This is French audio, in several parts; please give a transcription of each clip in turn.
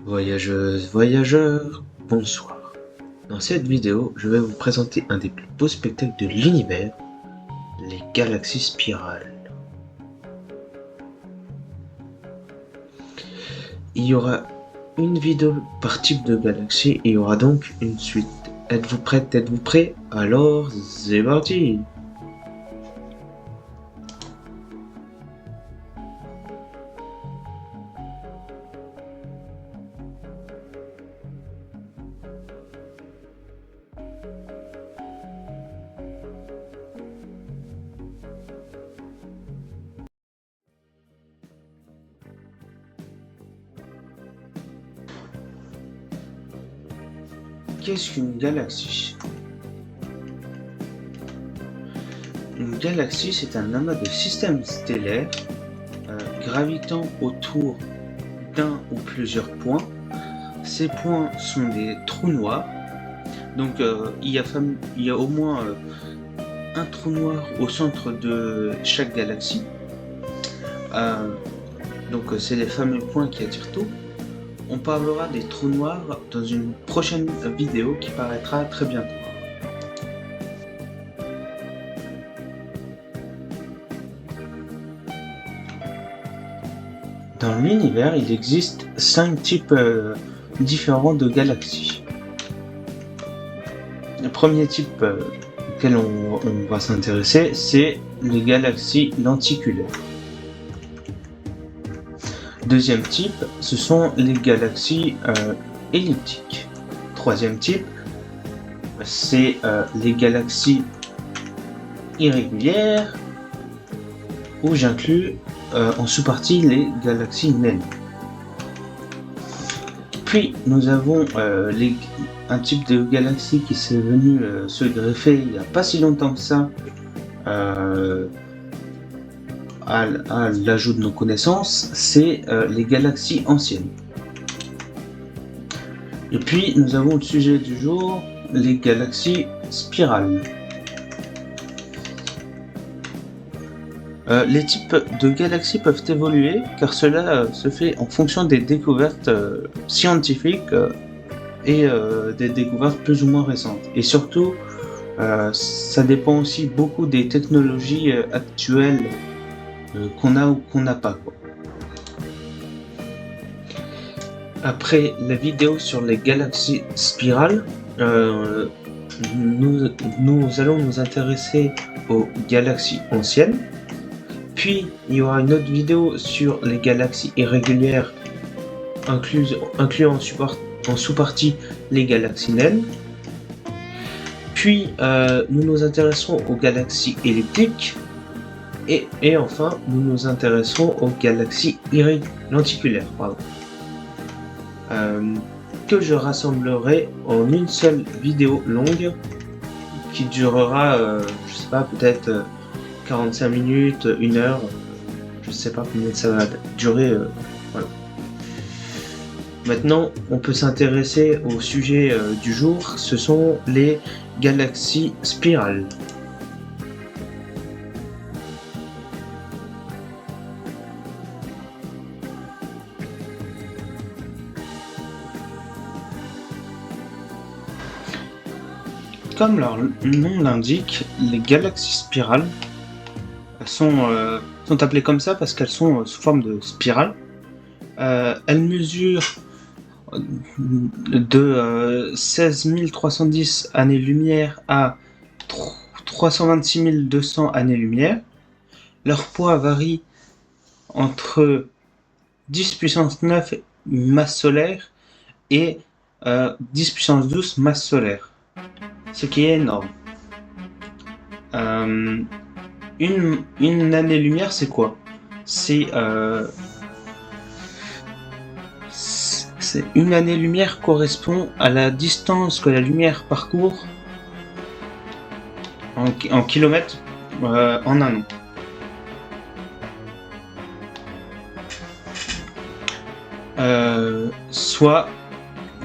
Voyageuses, voyageurs, bonsoir. Dans cette vidéo, je vais vous présenter un des plus beaux spectacles de l'univers, les galaxies spirales. Il y aura une vidéo par type de galaxie et il y aura donc une suite. Êtes-vous prête? Êtes-vous prêt? Alors, c'est parti! Qu'est-ce qu'une galaxie? Une galaxie, c'est un amas de systèmes stellaires gravitant autour d'un ou plusieurs points. Ces points sont des trous noirs. Donc il y a au moins un trou noir au centre de chaque galaxie. Donc c'est les fameux points qui attirent tout. On parlera des trous noirs dans une prochaine vidéo qui paraîtra très bientôt. Dans l'univers, il existe 5 types différents de galaxies. Le premier type auquel on va s'intéresser, c'est les galaxies lenticulaires. Deuxième type, ce sont les galaxies elliptiques. Troisième type, c'est les galaxies irrégulières, où j'inclus en sous-partie les galaxies naines. Puis nous avons un type de galaxie qui s'est venu se greffer il n'y a pas si longtemps que ça à l'ajout de nos connaissances, c'est les galaxies anciennes. Et puis nous avons le sujet du jour, les galaxies spirales. Les types de galaxies peuvent évoluer car cela se fait en fonction des découvertes scientifiques et des découvertes plus ou moins récentes. Et surtout, ça dépend aussi beaucoup des technologies actuelles qu'on a ou qu'on n'a pas, quoi. Après la vidéo sur les galaxies spirales, nous allons nous intéresser aux galaxies anciennes. Puis il y aura une autre vidéo sur les galaxies irrégulières, incluant en sous-partie les galaxies naines. Puis nous nous intéresserons aux galaxies elliptiques. Et enfin, nous nous intéresserons aux galaxies lenticulaires, que je rassemblerai en une seule vidéo longue qui durera, je sais pas, peut-être 45 minutes, 1 heure, je sais pas combien ça va durer. Voilà. Maintenant, on peut s'intéresser au sujet du jour, ce sont les galaxies spirales. Comme leur nom l'indique, les galaxies spirales sont appelées comme ça parce qu'elles sont sous forme de spirale. Elles mesurent de 16 310 années-lumière à 326 200 années-lumière. Leur poids varie entre 10 puissance 9 masse solaire et 10 puissance 12 masse solaire. Ce qui est énorme. Une année-lumière, c'est quoi? C'est une année-lumière correspond à la distance que la lumière parcourt en kilomètres en un an. Soit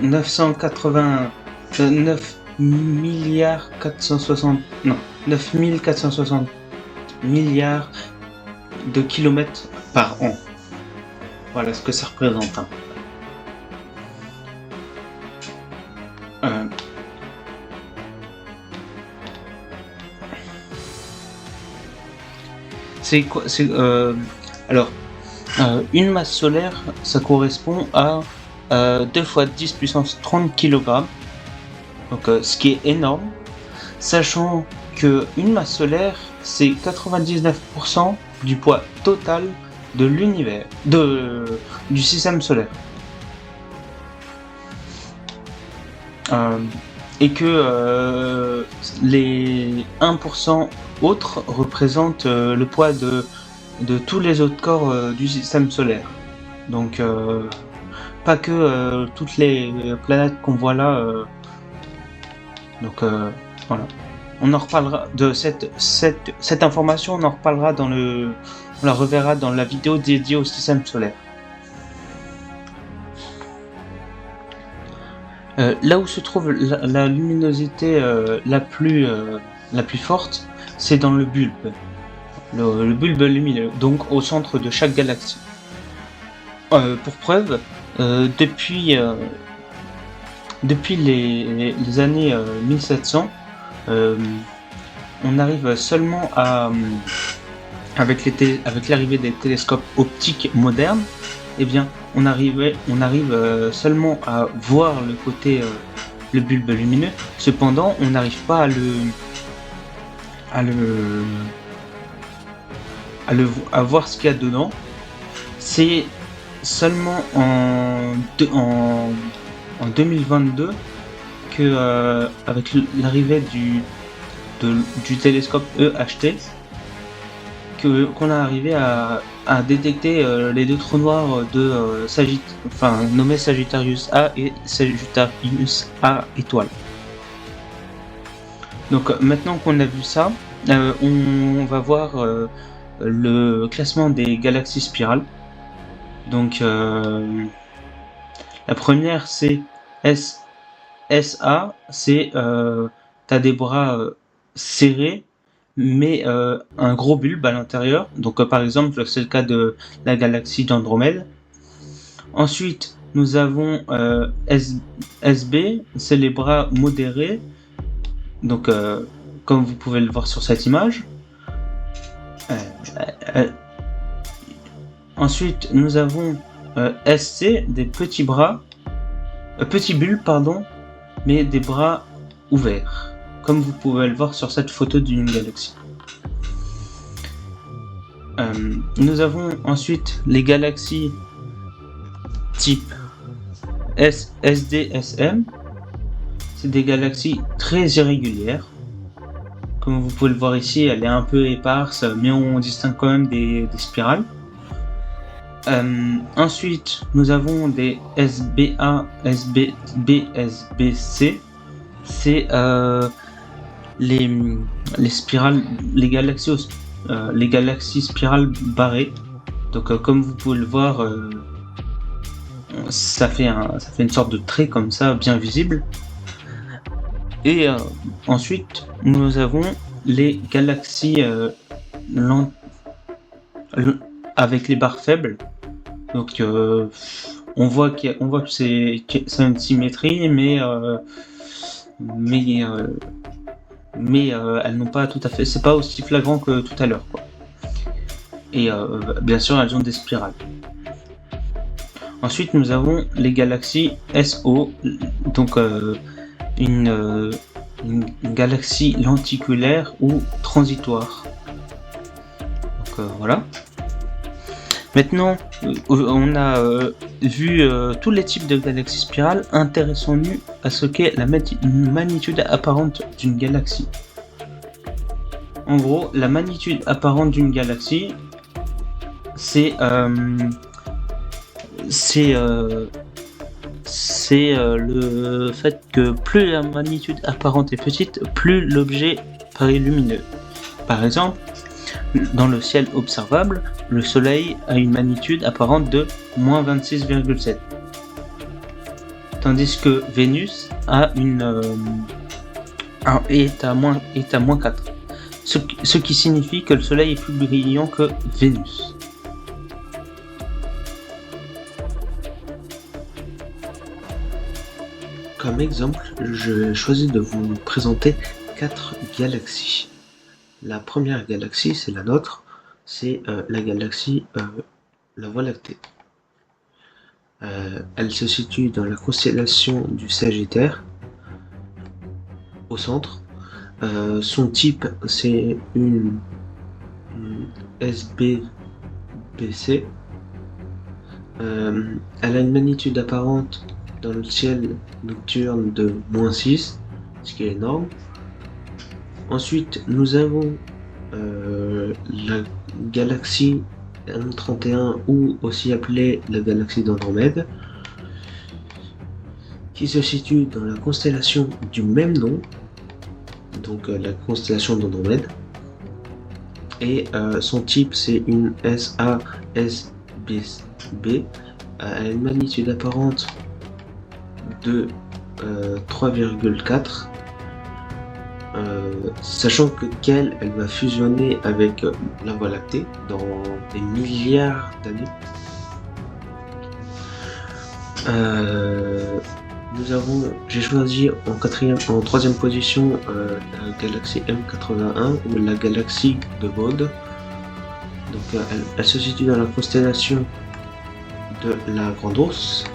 9460 milliards de kilomètres par an. Voilà ce que ça représente. C'est quoi? Alors, une masse solaire, ça correspond à 2 fois 10 puissance 30 kg. Donc, ce qui est énorme, sachant que une masse solaire, c'est 99% du poids total de l'univers, du système solaire. Et que les 1% autres représentent le poids de tous les autres corps du système solaire. Donc pas que toutes les planètes qu'on voit là. Donc voilà. On en reparlera de cette information, on en reparlera on la reverra dans la vidéo dédiée au système solaire. Là où se trouve la luminosité la plus forte, c'est dans le bulbe. Le bulbe lumineux, donc au centre de chaque galaxie. Pour preuve, depuis les années 1700, on arrive seulement à, avec l'arrivée des télescopes optiques modernes, eh bien, on arrive seulement à voir le bulbe lumineux. Cependant, on n'arrive pas à voir ce qu'il y a dedans. C'est seulement en 2022 que, avec l'arrivée du télescope EHT, qu'on a arrivé à détecter les deux trous noirs nommés Sagittarius A et Sagittarius A étoile. Donc maintenant qu'on a vu ça, on va voir le classement des galaxies spirales. Donc la première c'est SA, c'est t'as des bras serrés mais un gros bulbe à l'intérieur. Donc par exemple c'est le cas de la galaxie d'Andromède. Ensuite nous avons SB, c'est les bras modérés, donc comme vous pouvez le voir sur cette image. Ensuite nous avons SC, des petits bulbes mais des bras ouverts, comme vous pouvez le voir sur cette photo d'une galaxie. Nous avons ensuite les galaxies type SDSM. C'est des galaxies très irrégulières. Comme vous pouvez le voir ici, elle est un peu éparse, mais on distingue quand même des spirales. Ensuite, nous avons des SBA, SBB, SBC. C'est les spirales, les galaxies spirales barrées. Donc, comme vous pouvez le voir, ça fait une sorte de trait comme ça, bien visible. Et ensuite, nous avons les galaxies avec les barres faibles. Donc, on voit que c'est une symétrie, mais elles n'ont pas tout à fait. C'est pas aussi flagrant que tout à l'heure, quoi. Et bien sûr, elles ont des spirales. Ensuite, nous avons les galaxies SO, donc une galaxie lenticulaire ou transitoire. Donc voilà. Maintenant, on a vu tous les types de galaxies spirales. Intéressons-nous à ce qu'est la magnitude apparente d'une galaxie. En gros, la magnitude apparente d'une galaxie, c'est le fait que plus la magnitude apparente est petite, plus l'objet paraît lumineux. Par exemple, dans le ciel observable, le Soleil a une magnitude apparente de moins 26,7, tandis que Vénus est à moins 4, ce qui signifie que le Soleil est plus brillant que Vénus. Comme exemple, je choisis de vous présenter 4 galaxies. La première galaxie, c'est la nôtre. c'est la galaxie la Voie lactée. Elle se situe dans la constellation du Sagittaire, au centre. Son type, c'est une SBBC. Elle a une magnitude apparente dans le ciel nocturne de -6, ce qui est énorme. Ensuite, nous avons la galaxie M31, ou aussi appelée la galaxie d'Andromède, qui se situe dans la constellation du même nom, donc la constellation d'Andromède, et son type c'est une SASB. Elle a une magnitude apparente de 3,4, sachant qu'elle va fusionner avec la Voie lactée dans des milliards d'années. J'ai choisi en troisième position la galaxie M81, ou la galaxie de Bode. Donc elle se situe dans la constellation de la Grande Ourse.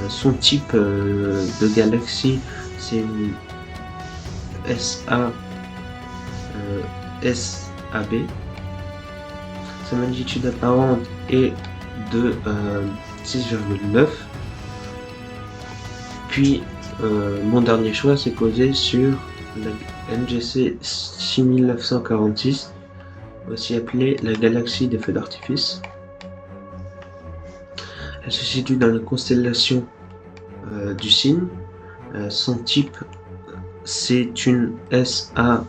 Son type de galaxie, c'est une SAB. Sa magnitude apparente est de 6,9. Puis mon dernier choix s'est posé sur la NGC 6946, aussi appelée la galaxie des feux d'artifice. Elle se situe dans la constellation du Cygne. Son type, c'est une SABRSCD.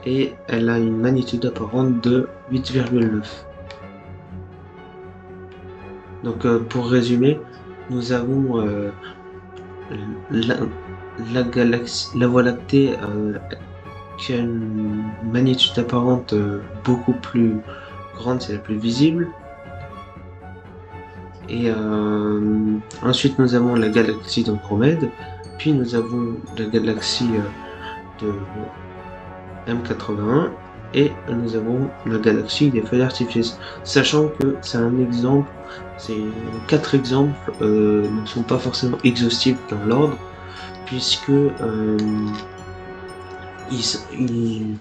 Et elle a une magnitude apparente de 8,9. Donc pour résumer, nous avons la galaxie, la Voie lactée, qui a une magnitude apparente beaucoup plus grande, c'est la plus visible. Et ensuite nous avons la galaxie d'Andromède, puis nous avons la galaxie de M81, et nous avons la galaxie des feux d'artifice. Sachant que c'est un exemple, ces 4 exemples ne sont pas forcément exhaustifs dans l'ordre, puisque il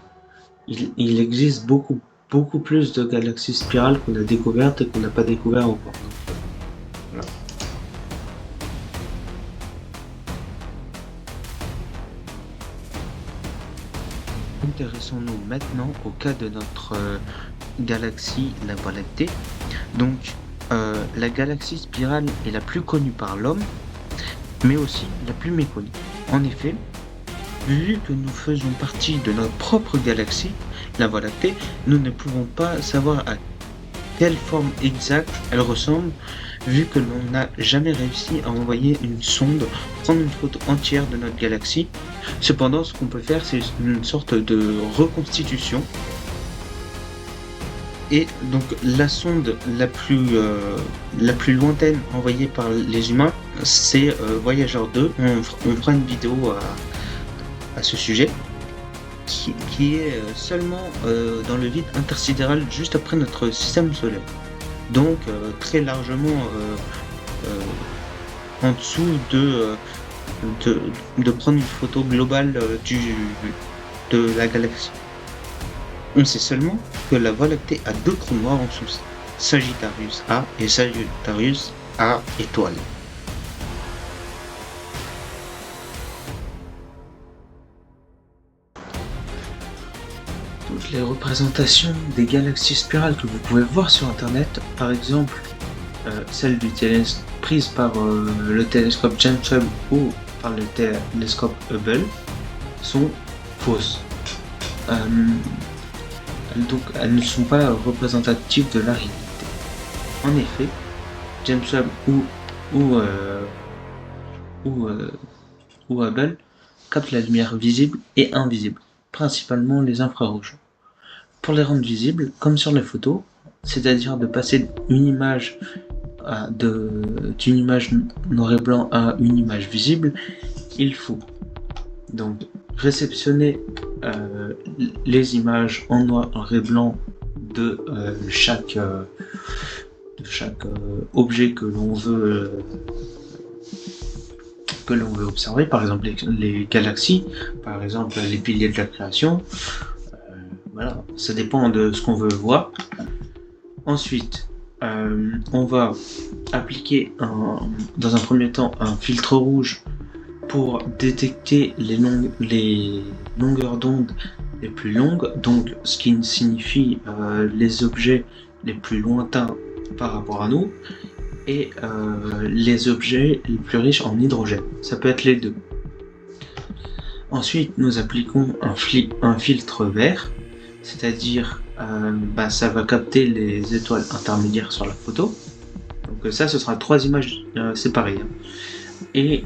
existe beaucoup plus de galaxies spirales qu'on a découvertes et qu'on n'a pas découvert encore. Voilà. Intéressons-nous maintenant au cas de notre galaxie, la Voie lactée. Donc, la galaxie spirale est la plus connue par l'homme, mais aussi la plus méconnue. En effet, vu que nous faisons partie de notre propre galaxie, la Voie lactée, nous ne pouvons pas savoir à quelle forme exacte elle ressemble, vu que l'on n'a jamais réussi à envoyer une sonde prendre une photo entière de notre galaxie. Cependant, ce qu'on peut faire, c'est une sorte de reconstitution. Et donc la sonde la plus lointaine envoyée par les humains, c'est Voyager 2. On fera une vidéo à ce sujet, qui est seulement dans le vide intersidéral juste après notre système solaire. Donc très largement en dessous de prendre une photo globale de la galaxie. On sait seulement que la Voie lactée a 2 trous noirs en dessous, Sagittarius A et Sagittarius A étoile. Toutes les représentations des galaxies spirales que vous pouvez voir sur internet, par exemple celle prise par le télescope James Webb ou par le télescope Hubble, sont fausses. Donc elles ne sont pas représentatives de la réalité. En effet, James Webb ou Hubble captent la lumière visible et invisible, principalement les infrarouges. Pour les rendre visibles, comme sur les photos, c'est-à-dire de passer d'une image noir et blanc à une image visible, il faut donc réceptionner les images en noir et blanc de chaque objet que l'on veut observer, par exemple les galaxies, par exemple les piliers de la création. Voilà, ça dépend de ce qu'on veut voir. Ensuite, on va appliquer dans un premier temps un filtre rouge pour détecter les longueurs d'onde les plus longues, donc ce qui signifie les objets les plus lointains par rapport à nous, et les objets les plus riches en hydrogène. Ça peut être les deux. Ensuite, nous appliquons un filtre vert, c'est-à-dire ça va capter les étoiles intermédiaires sur la photo. Donc ça, ce sera 3 images séparées. Et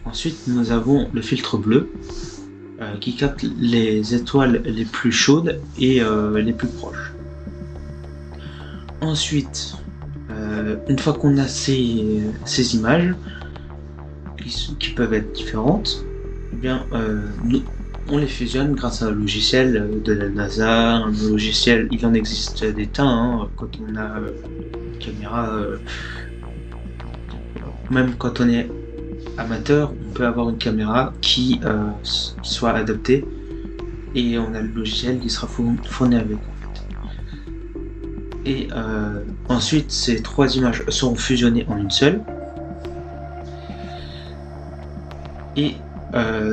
ensuite, nous avons le filtre bleu qui capte les étoiles les plus chaudes et les plus proches. Ensuite, une fois qu'on a ces images qui peuvent être différentes, eh bien, on les fusionne grâce à un logiciel de la NASA. Un logiciel, il en existe des tas, hein, quand on a une caméra, même quand on est amateur, on peut avoir une caméra qui soit adaptée, et on a le logiciel qui sera fourni avec. Et ensuite, ces 3 images seront fusionnées en une seule. Et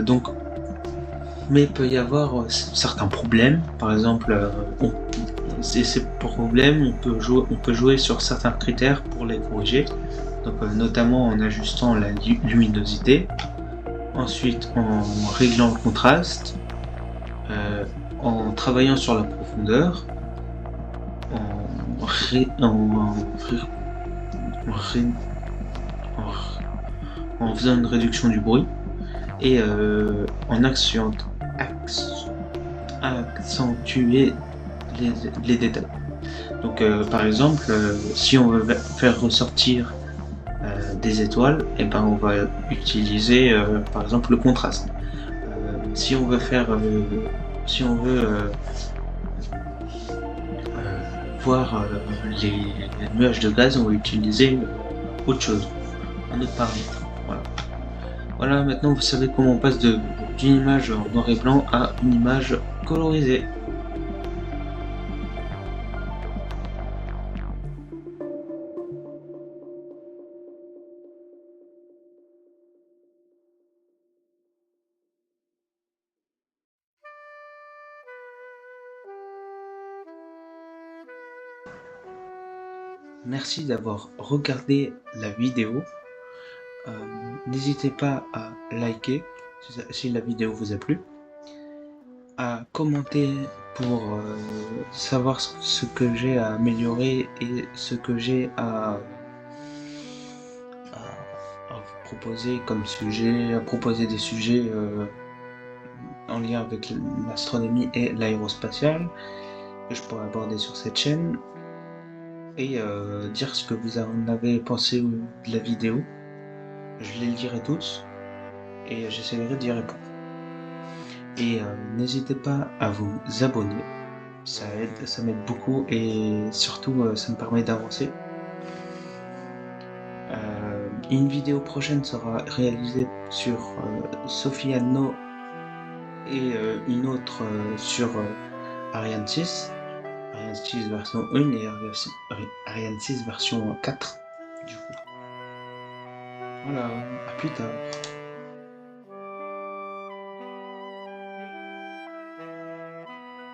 donc, mais il peut y avoir certains problèmes. Par exemple, ces problèmes, on peut jouer sur certains critères pour les corriger. Donc, notamment en ajustant la luminosité, ensuite en réglant le contraste, en travaillant sur la profondeur, en faisant une réduction du bruit, et en accentuer les détails. Donc par exemple, si on veut faire ressortir des étoiles, et ben on va utiliser par exemple le contraste. Si on veut voir les nuages de gaz, on va utiliser autre chose, un autre paramètre. Voilà, maintenant vous savez comment on passe d'une image en noir et blanc à une image colorisée. Merci d'avoir regardé la vidéo. N'hésitez pas à liker si la vidéo vous a plu, à commenter pour savoir ce que j'ai à améliorer et ce que j'ai à vous proposer comme sujet, à proposer des sujets en lien avec l'astronomie et l'aérospatiale que je pourrais aborder sur cette chaîne, et dire ce que vous en avez pensé de la vidéo. Je les lirai toutes et j'essaierai d'y répondre. Et n'hésitez pas à vous abonner, ça m'aide beaucoup, et surtout ça me permet d'avancer. Une vidéo prochaine sera réalisée sur Sophie Anno, et une autre sur Ariane 6 version 1 et Ariane 6 version 4 du coup. Voilà, à plus tard.